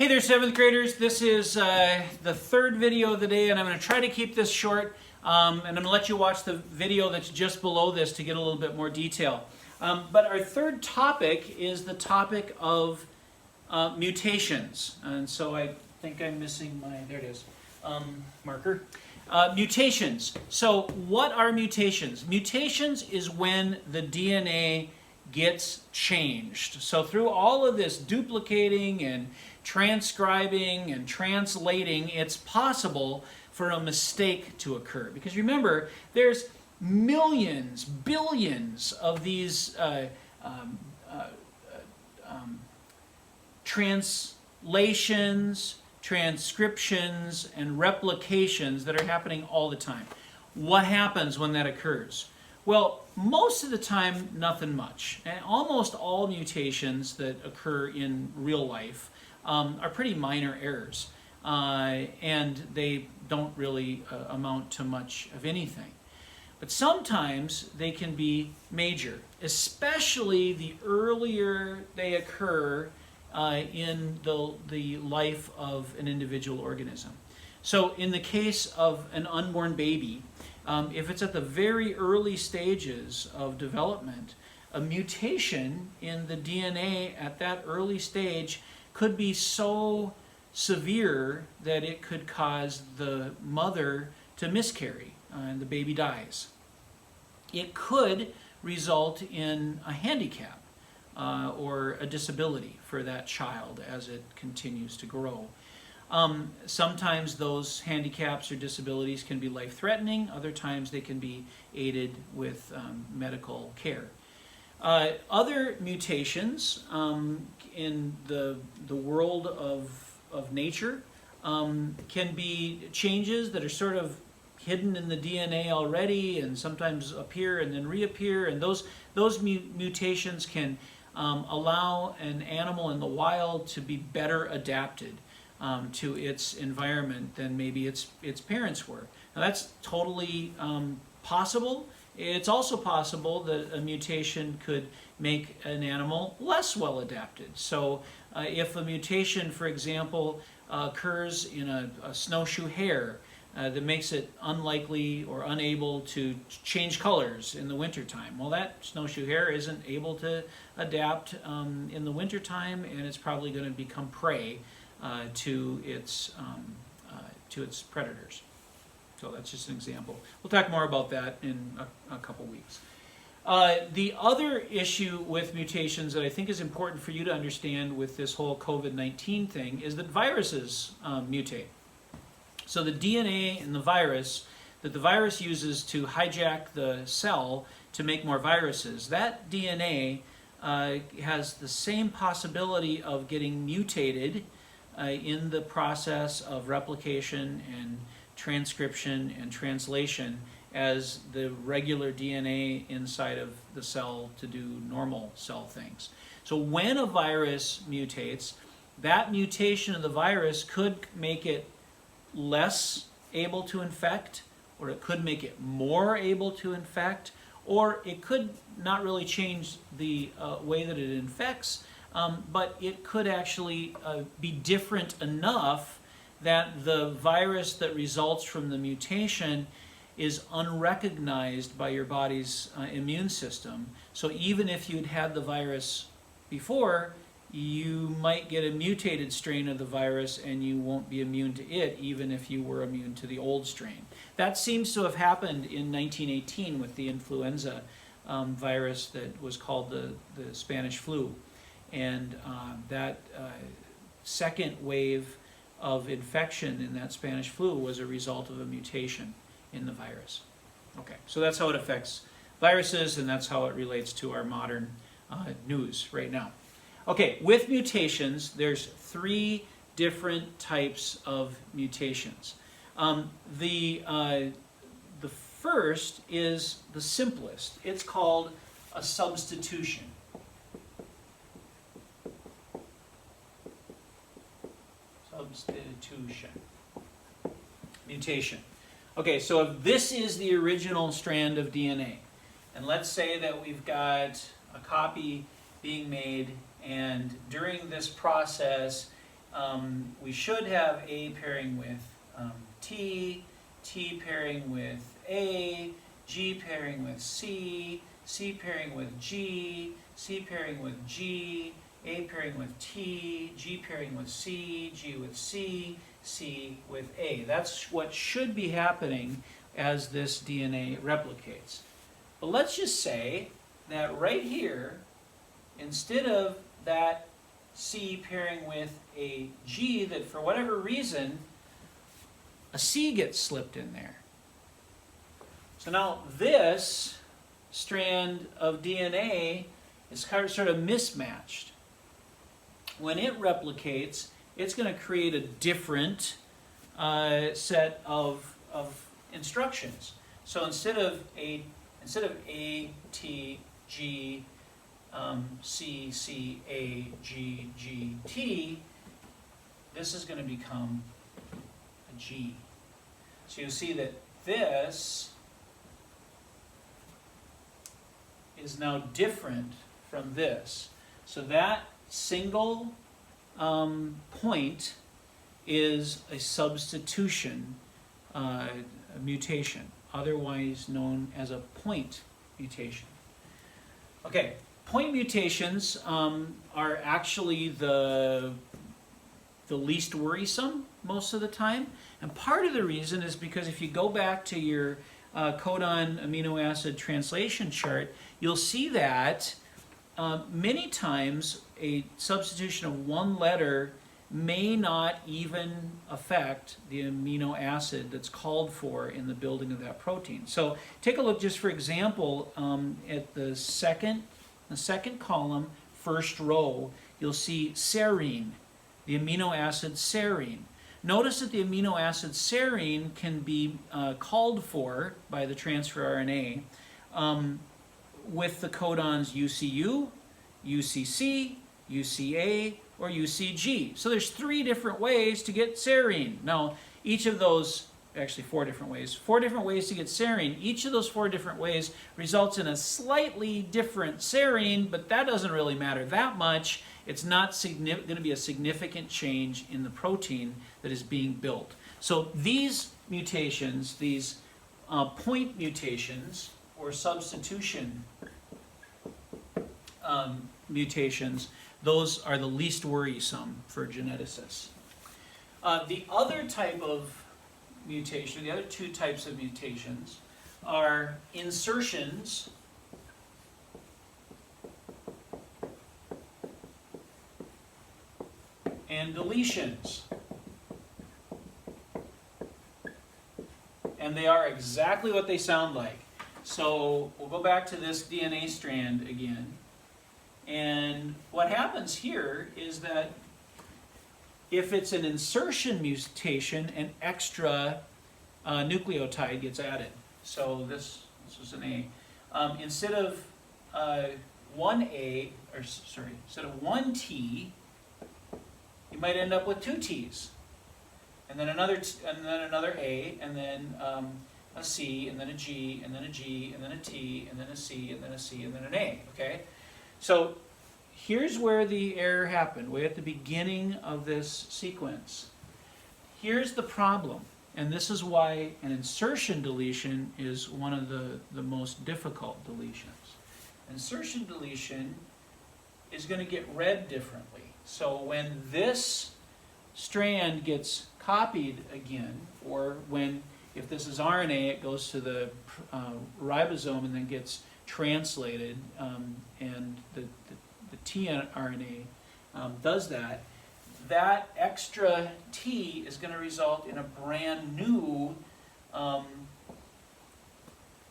Hey there, 7th graders. This is the third video of the day, and I'm going to try to keep this short, and I'm going to let you watch the video that's just below this to get a little bit more detail. But our third topic is the topic of mutations. And so I think I'm missing my, there it is, marker. Mutations. So what are mutations? Mutations is when the DNA gets changed. So through all of this duplicating and transcribing and translating, it's possible for a mistake to occur. Because remember, there's millions, billions of these translations, transcriptions, and replications that are happening all the time. What happens when that occurs? Well, most of the time, nothing much. And almost all mutations that occur in real life are pretty minor errors, and they don't really amount to much of anything. But sometimes they can be major, especially the earlier they occur in the life of an individual organism. So in the case of an unborn baby, if it's at the very early stages of development, a mutation in the DNA at that early stage could be so severe that it could cause the mother to miscarry and the baby dies. It could result in a handicap or a disability for that child as it continues to grow. Sometimes those handicaps or disabilities can be life-threatening. Other times they can be aided with medical care. Other mutations in the world of nature can be changes that are sort of hidden in the DNA already and sometimes appear and then reappear. And those mutations can allow an animal in the wild to be better adapted to its environment than maybe its parents were. Now that's totally possible. It's also possible that a mutation could make an animal less well adapted. So if a mutation, for example, occurs in a snowshoe hare that makes it unlikely or unable to change colors in the wintertime, well, that snowshoe hare isn't able to adapt in the wintertime, and it's probably going to become prey to its predators. So that's just an example. We'll talk more about that in a couple weeks. The other issue with mutations that I think is important for you to understand with this whole COVID-19 thing is that viruses mutate. So the DNA in the virus that the virus uses to hijack the cell to make more viruses, that DNA has the same possibility of getting mutated in the process of replication and transcription and translation as the regular DNA inside of the cell to do normal cell things. So when a virus mutates, that mutation of the virus could make it less able to infect, or it could make it more able to infect, or it could not really change the way that it infects, but it could actually be different enough that the virus that results from the mutation is unrecognized by your body's immune system. So even if you'd had the virus before, you might get a mutated strain of the virus and you won't be immune to it, even if you were immune to the old strain. That seems to have happened in 1918 with the influenza virus that was called the Spanish flu. And that second wave of infection in that Spanish flu was a result of a mutation in the virus. Okay, so that's how it affects viruses, and that's how it relates to our modern news right now. Okay, with mutations, there's 3 different types of mutations. The first is the simplest. It's called a substitution. Substitution. Mutation. Okay, so if this is the original strand of DNA, and let's say that we've got a copy being made, and during this process we should have A pairing with T, T pairing with A, G pairing with C, C pairing with G, C pairing with G, A pairing with T, G pairing with C, G with C, C with A. That's what should be happening as this DNA replicates. But let's just say that right here, instead of that C pairing with a G, that for whatever reason, a C gets slipped in there. So now this strand of DNA is sort of mismatched. When it replicates, it's going to create a different set of instructions. So instead of A, T, G, C, C, A, G, G, T, this is going to become a G. So you'll see that this is now different from this. So that single point is a substitution mutation, otherwise known as a point mutation. Okay, point mutations are actually the least worrisome most of the time, and part of the reason is because if you go back to your codon amino acid translation chart, you'll see that many times a substitution of one letter may not even affect the amino acid that's called for in the building of that protein. So take a look just for example at the second column, first row, you'll see serine, the amino acid serine. Notice that the amino acid serine can be called for by the transfer RNA with the codons UCU, UCC, UCA, or UCG. So there's 3 different ways to get serine. Now, each of those, actually 4 different ways to get serine. Each of those 4 different ways results in a slightly different serine, but that doesn't really matter that much. It's not going to be a significant change in the protein that is being built. So these mutations, these point mutations or substitution mutations, those are the least worrisome for geneticists. The other type of mutation, the other 2 types of mutations are insertions and deletions. And they are exactly what they sound like. So we'll go back to this DNA strand again. And what happens here is that if it's an insertion mutation, an extra nucleotide gets added. So this was an A. Instead of one T, you might end up with 2 T's, and then another A, and then a C, and then a G, and then a G, and then a T, and then a C, and then a C, and then an A. Okay. So here's where the error happened, way at the beginning of this sequence. Here's the problem, and this is why an insertion deletion is one of the most difficult deletions. Insertion deletion is going to get read differently. So when this strand gets copied again, or if this is RNA, it goes to the ribosome and then gets translated, and the tRNA does that, that extra T is going to result in a brand new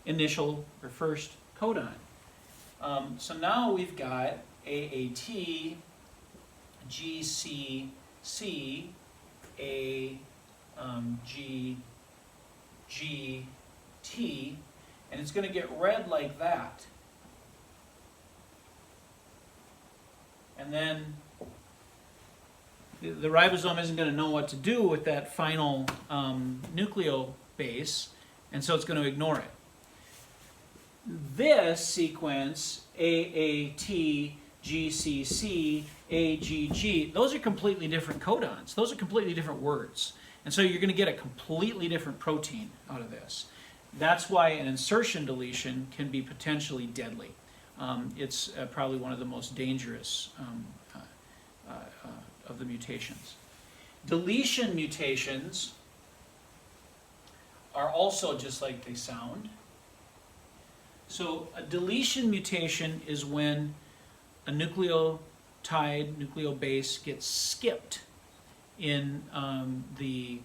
initial or first codon. So now we've got AAT, GCC, GGT, and it's going to get read like that. And then the ribosome isn't going to know what to do with that final nucleobase, and so it's going to ignore it. This sequence, AAT, GCC, AGG. Those are completely different codons. Those are completely different words. And so you're going to get a completely different protein out of this. That's why an insertion deletion can be potentially deadly. It's probably one of the most dangerous of the mutations. Deletion mutations are also just like they sound. So a deletion mutation is when a nucleotide, nucleobase gets skipped in the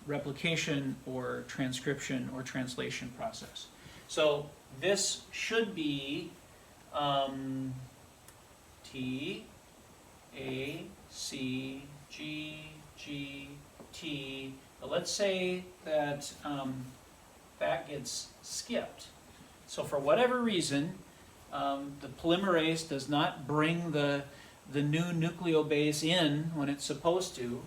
replication or transcription or translation process. So this should be T, A, C, G, G, T. But let's say that that gets skipped. So for whatever reason, the polymerase does not bring the new nucleobase in when it's supposed to,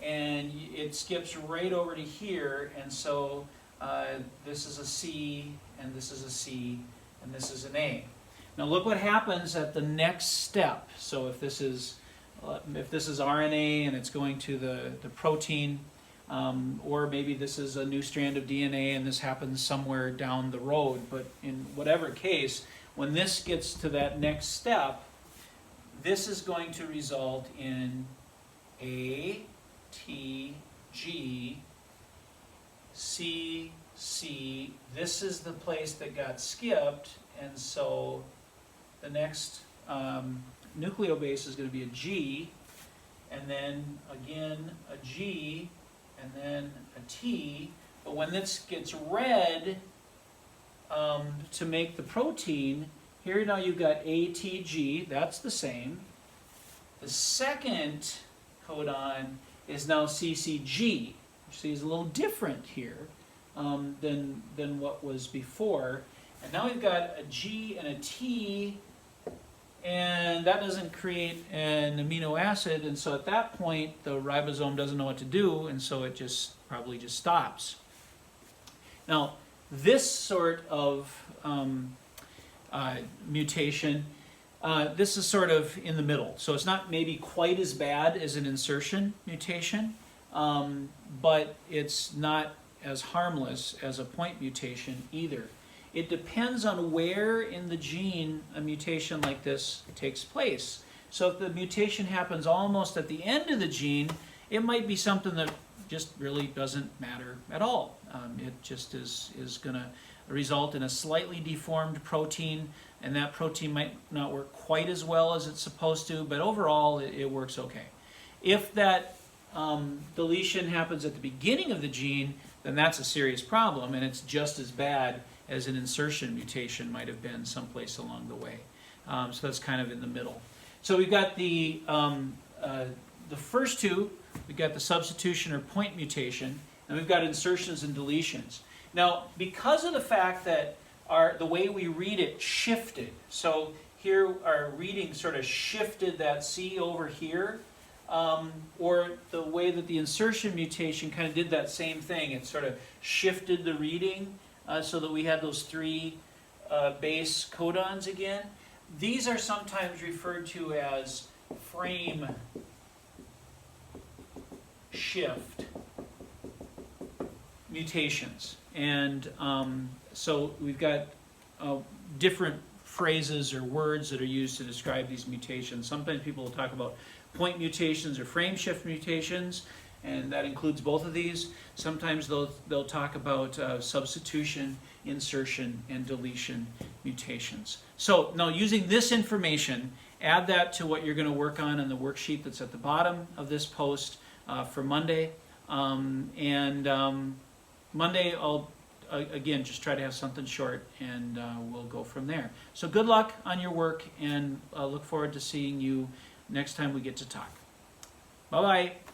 and it skips right over to here, and so this is a C, and this is a C, and this is an A. Now look what happens at the next step. So if this is RNA and it's going to the protein, or maybe this is a new strand of DNA and this happens somewhere down the road, but in whatever case, when this gets to that next step, this is going to result in A, T, G, C, C. This is the place that got skipped, and so the next nucleobase is going to be a G, and then again a G, and then a T. But when this gets read to make the protein, here now you've got ATG, that's the same. The second codon is now CCG, which is a little different here than what was before. And now we've got a G and a T, and that doesn't create an amino acid, and so at that point the ribosome doesn't know what to do, and so it probably just stops. Now this sort of mutation, this is sort of in the middle, so it's not maybe quite as bad as an insertion mutation, but it's not as harmless as a point mutation either. It depends on where in the gene a mutation like this takes place. So if the mutation happens almost at the end of the gene, it might be something that just really doesn't matter at all. It just is going to result in a slightly deformed protein, and that protein might not work quite as well as it's supposed to, but overall it works okay. If that deletion happens at the beginning of the gene, then that's a serious problem, and it's just as bad as an insertion mutation might have been someplace along the way. So that's kind of in the middle. So we've got the first two. We've got the substitution or point mutation, and we've got insertions and deletions. Now, because of the fact that the way we read it shifted, so here our reading sort of shifted that C over here, or the way that the insertion mutation kind of did that same thing. It sort of shifted the reading so that we had those three base codons again. These are sometimes referred to as frame shift mutations. And so we've got different phrases or words that are used to describe these mutations. Sometimes people will talk about point mutations or frame shift mutations, and that includes both of these. Sometimes they'll talk about substitution, insertion, and deletion mutations. So now, using this information, add that to what you're going to work on in the worksheet that's at the bottom of this post for Monday. Monday I'll again just try to have something short, and we'll go from there. So good luck on your work, and look forward to seeing you next time we get to talk. Bye-bye.